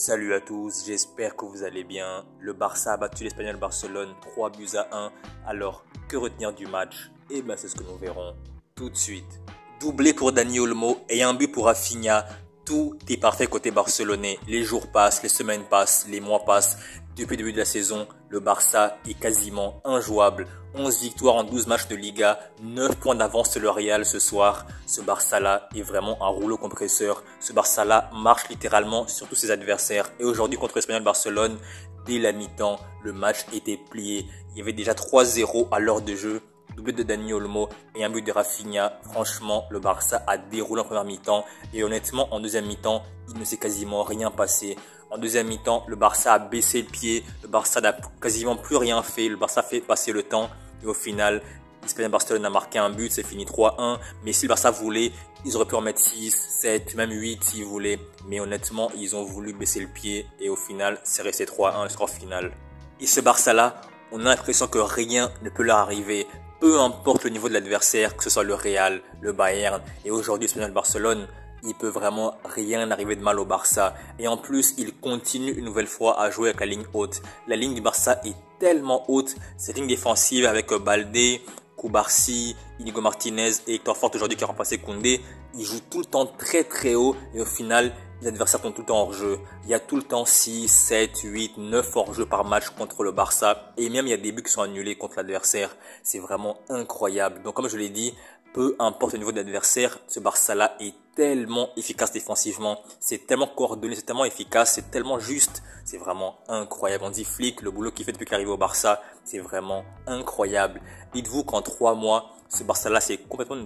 Salut à tous, j'espère que vous allez bien. Le Barça a battu l'Espagnol Barcelone 3-1. Alors, que retenir du match? C'est ce que nous verrons tout de suite. Doublé pour Dani Olmo et un but pour Rafinha. Tout est parfait côté barcelonais. Les jours passent, les semaines passent, les mois passent. Depuis le début de la saison, le Barça est quasiment injouable. 11 victoires en 12 matchs de Liga, 9 points d'avance sur le Real ce soir. Ce Barça-là est vraiment un rouleau compresseur. Ce Barça-là marche littéralement sur tous ses adversaires. Et aujourd'hui contre l'Espagnol Barcelone, dès la mi-temps, le match était plié. Il y avait déjà 3-0 à l'heure de jeu. Doublé de Dani Olmo et un but de Rafinha. Franchement, le Barça a déroulé en première mi-temps. Et honnêtement, en deuxième mi-temps, il ne s'est quasiment rien passé. En deuxième mi-temps, le Barça a baissé le pied. Le Barça n'a quasiment plus rien fait. Le Barça a fait passer le temps. Et au final, l'Espagnol Barcelone a marqué un but. C'est fini 3-1. Mais si le Barça voulait, ils auraient pu en mettre 6, 7, même 8 s'ils voulaient. Mais honnêtement, ils ont voulu baisser le pied. Et au final, c'est resté 3-1 le score final. Et ce Barça-là, on a l'impression que rien ne peut leur arriver. Peu importe le niveau de l'adversaire, que ce soit le Real, le Bayern et aujourd'hui l'Espagnol Barcelone, il peut vraiment rien arriver de mal au Barça. Et en plus, il continue une nouvelle fois à jouer avec la ligne haute. La ligne du Barça est tellement haute, cette ligne défensive avec Baldé, Cubarsí, Inigo Martinez et Hector Fort aujourd'hui qui a remplacé Koundé, ils jouent tout le temps très très haut et au final, les adversaires sont tout le temps hors jeu. Il y a tout le temps 6, 7, 8, 9 hors jeu par match contre le Barça. Et même il y a des buts qui sont annulés contre l'adversaire. C'est vraiment incroyable. Donc comme je l'ai dit, peu importe le niveau de l'adversaire, ce Barça-là est tellement efficace défensivement. C'est tellement coordonné, c'est tellement efficace, c'est tellement juste. C'est vraiment incroyable. On dit Flick, le boulot qu'il fait depuis qu'il arrive au Barça, c'est vraiment incroyable. Dites-vous qu'en 3 mois, ce Barça-là s'est complètement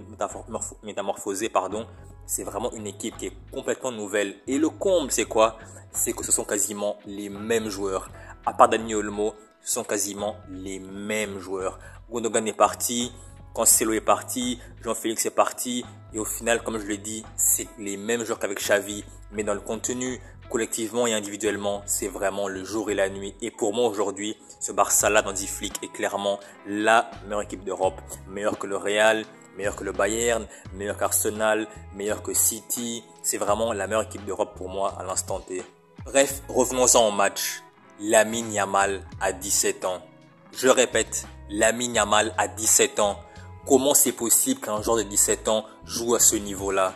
métamorphosé, C'est vraiment une équipe qui est complètement nouvelle. Et le comble, c'est quoi? C'est que ce sont quasiment les mêmes joueurs. À part Dani Olmo, ce sont quasiment les mêmes joueurs. Gundogan est parti, Cancelo est parti, Jean-Félix est parti. Et au final, comme je l'ai dit, c'est les mêmes joueurs qu'avec Xavi. Mais dans le contenu, collectivement et individuellement, c'est vraiment le jour et la nuit. Et pour moi aujourd'hui, ce Barça-là dans Flick est clairement la meilleure équipe d'Europe. Meilleure que le Real, meilleur que le Bayern, meilleur qu'Arsenal, meilleur que City. C'est vraiment la meilleure équipe d'Europe pour moi à l'instant T. Bref, revenons-en au match. Lamine Yamal a 17 ans. Je répète, Lamine Yamal a 17 ans. Comment c'est possible qu'un joueur de 17 ans joue à ce niveau-là?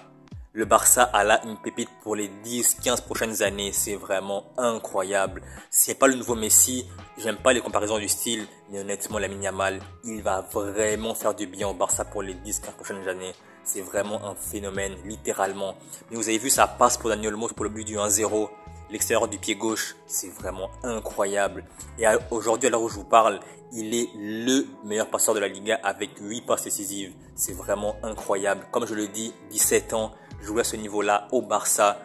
Le Barça a là une pépite pour les 10-15 prochaines années. C'est vraiment incroyable. C'est pas le nouveau Messi. J'aime pas les comparaisons du style. Mais honnêtement, Lamine Yamal, il va vraiment faire du bien au Barça pour les 10-15 prochaines années. C'est vraiment un phénomène, littéralement. Mais vous avez vu sa passe pour Dani Olmo pour le but du 1-0. L'extérieur du pied gauche, c'est vraiment incroyable. Et aujourd'hui, à l'heure où je vous parle, il est le meilleur passeur de la Liga avec 8 passes décisives. C'est vraiment incroyable. Comme je le dis, 17 ans, jouer à ce niveau-là au Barça.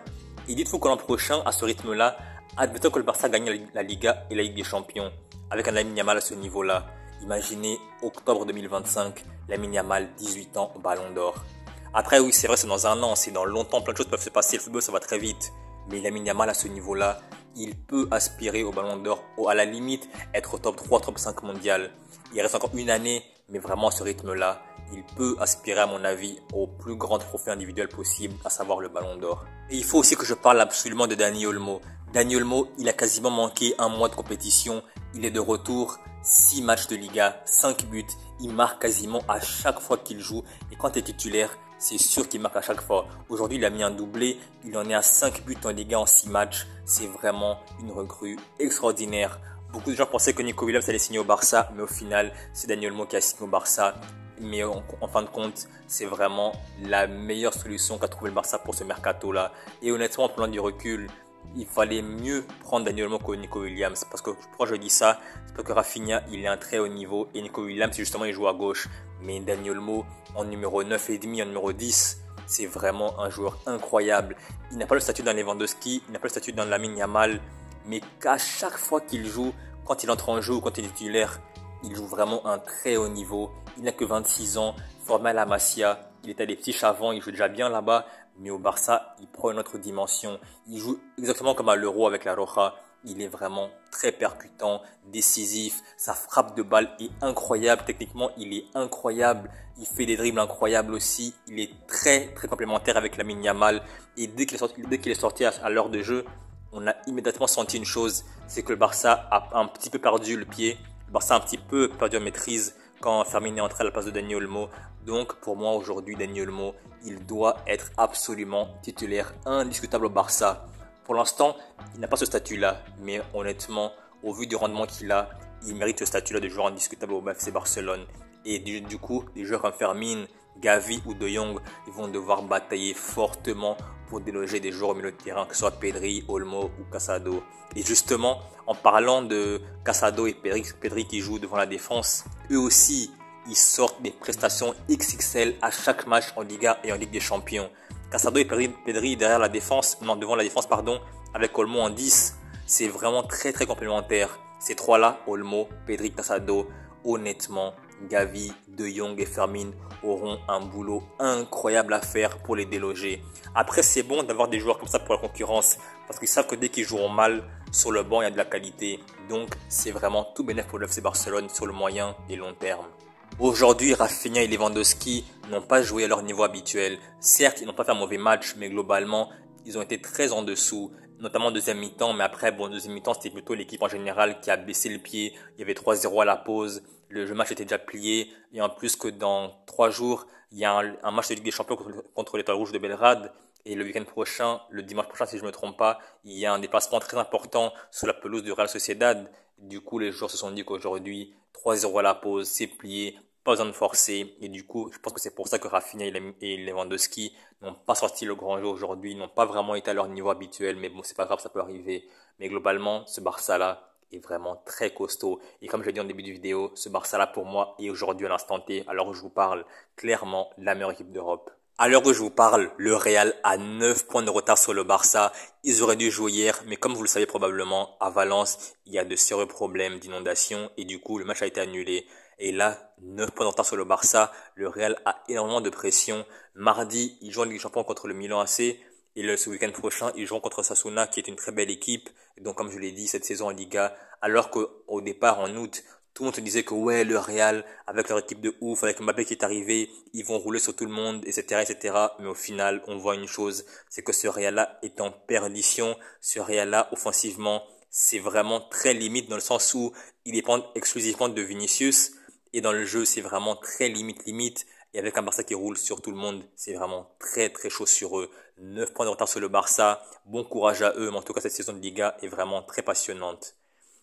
Et dites-vous que l'an prochain, à ce rythme-là, admettons que le Barça gagne la Liga et la Ligue des Champions avec un Lamine Yamal à ce niveau-là. Imaginez octobre 2025, Lamine Yamal, 18 ans, au Ballon d'Or. Après, oui, c'est vrai, c'est dans un an, c'est dans longtemps, plein de choses peuvent se passer. Le football, ça va très vite. Mais Lamine Yamal à ce niveau-là, il peut aspirer au Ballon d'Or, à la limite être au top 3, top 5 mondial. Il reste encore une année, mais vraiment à ce rythme-là, il peut aspirer à mon avis au plus grand trophée individuel possible, à savoir le Ballon d'Or. Et il faut aussi que je parle absolument de Dani Olmo. Dani Olmo, il a quasiment manqué un mois de compétition. Il est de retour, 6 matchs de Liga, 5 buts. Il marque quasiment à chaque fois qu'il joue. Et quand il est titulaire, c'est sûr qu'il marque à chaque fois. Aujourd'hui, il a mis un doublé. Il en est à 5 buts en Liga en 6 matchs. C'est vraiment une recrue extraordinaire. Beaucoup de gens pensaient que Nico Williams allait signer au Barça, mais au final, c'est Dani Olmo qui a signé au Barça. Mais en fin de compte, c'est vraiment la meilleure solution qu'a trouvé le Barça pour ce mercato-là. Et honnêtement, en prenant du recul, il fallait mieux prendre Dani Olmo que Nico Williams. Parce que pourquoi je dis ça? C'est parce que Rafinha, il est un très haut niveau. Et Nico Williams, justement, il joue à gauche. Mais Dani Olmo, en numéro 9,5, en numéro 10, c'est vraiment un joueur incroyable. Il n'a pas le statut d'un Lewandowski, il n'a pas le statut d'un Lamine Yamal. Mais qu'à chaque fois qu'il joue, quand il entre en jeu ou quand il est titulaire, il joue vraiment un très haut niveau. Il n'a que 26 ans, formé à la Masia. Il était à des petits chavants, il joue déjà bien là-bas. Mais au Barça, il prend une autre dimension. Il joue exactement comme à l'Euro avec la Roja. Il est vraiment très percutant, décisif. Sa frappe de balle est incroyable. Techniquement, il est incroyable. Il fait des dribbles incroyables aussi. Il est très, très complémentaire avec Lamine Yamal. Et dès qu'il est sorti à l'heure de jeu, on a immédiatement senti une chose, c'est que le Barça a un petit peu perdu le pied, le Barça a un petit peu perdu la maîtrise quand Fermin est entré à la place de Dani Olmo. Donc pour moi aujourd'hui, Dani Olmo, il doit être absolument titulaire indiscutable au Barça. Pour l'instant, il n'a pas ce statut-là, mais honnêtement, au vu du rendement qu'il a, il mérite ce statut-là de joueur indiscutable au FC Barcelone. Et du coup, des joueurs comme Fermin, Gavi ou De Jong, ils vont devoir batailler fortement pour déloger des joueurs au milieu de terrain, que ce soit Pedri, Olmo ou Casado. Et justement, en parlant de Casado et Pedri qui jouent devant la défense, eux aussi, ils sortent des prestations XXL à chaque match en Liga et en Ligue des Champions. Casado et Pedri derrière la défense, non, devant la défense, pardon, avec Olmo en 10, c'est vraiment très très complémentaire. Ces trois-là, Olmo, Pedri, Casado, honnêtement, Gavi, De Jong et Fermin auront un boulot incroyable à faire pour les déloger. Après, c'est bon d'avoir des joueurs comme ça pour la concurrence parce qu'ils savent que dès qu'ils joueront mal, sur le banc, il y a de la qualité. Donc, c'est vraiment tout bénéfice pour le FC Barcelone sur le moyen et long terme. Aujourd'hui, Rafinha et Lewandowski n'ont pas joué à leur niveau habituel. Certes, ils n'ont pas fait un mauvais match, mais globalement, ils ont été très en dessous, notamment en deuxième mi-temps. Mais après, bon, deuxième mi-temps, c'était plutôt l'équipe en général qui a baissé le pied. Il y avait 3-0 à la pause. Le match était déjà plié. Et en plus que dans 3 jours, il y a un match de Ligue des Champions contre l'Étoile Rouge de Belgrade. Et le week-end prochain, le dimanche prochain, si je ne me trompe pas, il y a un déplacement très important sur la pelouse du Real Sociedad. Du coup, les joueurs se sont dit qu'aujourd'hui, 3-0 à la pause, c'est plié, pas besoin de forcer. Et du coup, je pense que c'est pour ça que Rafinha et Lewandowski n'ont pas sorti le grand jeu aujourd'hui, n'ont pas vraiment été à leur niveau habituel. Mais bon, c'est pas grave, ça peut arriver. Mais globalement, ce Barça-là est vraiment très costaud. Et comme je l'ai dit en début de vidéo, ce Barça-là, pour moi, est aujourd'hui à l'instant T, à l'heure où je vous parle, clairement la meilleure équipe d'Europe. À l'heure où je vous parle, le Real a 9 points de retard sur le Barça. Ils auraient dû jouer hier, mais comme vous le savez probablement, à Valence, il y a de sérieux problèmes d'inondation et du coup, le match a été annulé. Et là, 9 points de retard sur le Barça, le Real a énormément de pression. Mardi, ils jouent en Ligue des Champions contre le Milan AC. Et ce week-end prochain, ils joueront contre Sasuna, qui est une très belle équipe. Et donc, comme je l'ai dit, cette saison en Liga, alors qu'au départ, en août, tout le monde se disait que ouais, le Real, avec leur équipe de ouf, avec Mbappé qui est arrivé, ils vont rouler sur tout le monde, etc., etc. Mais au final, on voit une chose, c'est que ce Real-là est en perdition. Ce Real-là, offensivement, c'est vraiment très limite dans le sens où il dépend exclusivement de Vinicius. Et dans le jeu, c'est vraiment très limite. Et avec un Barça qui roule sur tout le monde, c'est vraiment très très chaud sur eux. 9 points de retard sur le Barça. Bon courage à eux, mais en tout cas, cette saison de Liga est vraiment très passionnante.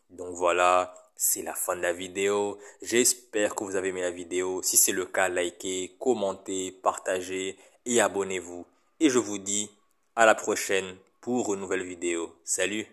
Donc voilà, c'est la fin de la vidéo. J'espère que vous avez aimé la vidéo. Si c'est le cas, likez, commentez, partagez et abonnez-vous. Et je vous dis à la prochaine pour une nouvelle vidéo. Salut!